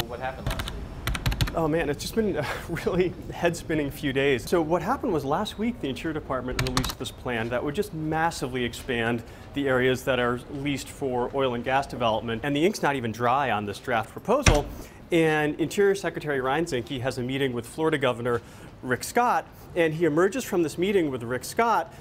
what happened last week? Oh man, it's just been a really head-spinning few days. So what happened was last week the Interior Department released this plan that would just massively expand the areas that are leased for oil and gas development. And the ink's not even dry on this draft proposal. And Interior Secretary Ryan Zinke has a meeting with Florida Governor Rick Scott. And he emerges from this meeting with Rick Scott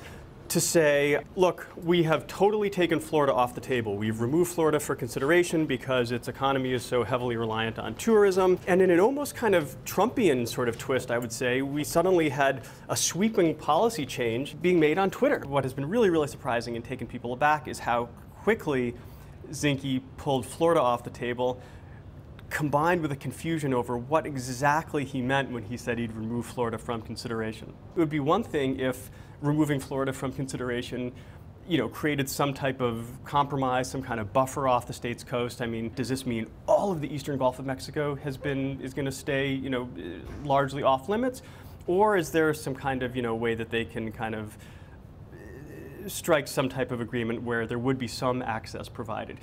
to say, look, we have totally taken Florida off the table. We've removed Florida for consideration because its economy is so heavily reliant on tourism. And in an almost kind of Trumpian sort of twist, I would say, we suddenly had a sweeping policy change being made on Twitter. What has been really, really surprising and taken people aback is how quickly Zinke pulled Florida off the table, combined with a confusion over what exactly he meant when he said he'd remove Florida from consideration. It would be one thing if removing Florida from consideration, created some type of compromise, some kind of buffer off the state's coast. I mean, does this mean all of the eastern Gulf of Mexico is going to stay, largely off limits? Or is there some kind of, way that they can kind of strike some type of agreement where there would be some access provided?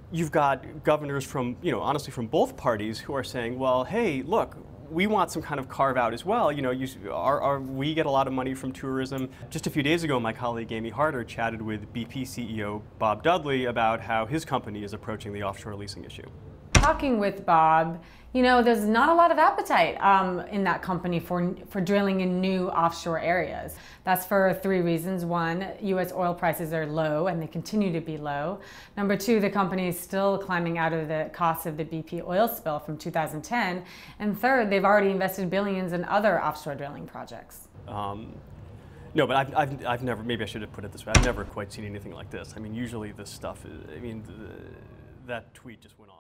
You've got governors from, honestly from both parties who are saying, well, hey, look, we want some kind of carve out as well. We get a lot of money from tourism. Just a few days ago, my colleague Amy Harder chatted with BP CEO Bob Dudley about how his company is approaching the offshore leasing issue. Talking with Bob, there's not a lot of appetite in that company for drilling in new offshore areas. That's for three reasons. One, U.S. oil prices are low and they continue to be low. Number two, the company is still climbing out of the costs of the BP oil spill from 2010. And third, they've already invested billions in other offshore drilling projects. No, but I've never, maybe I should have put it this way, I've never quite seen anything like this. I mean, usually this stuff, that tweet just went on.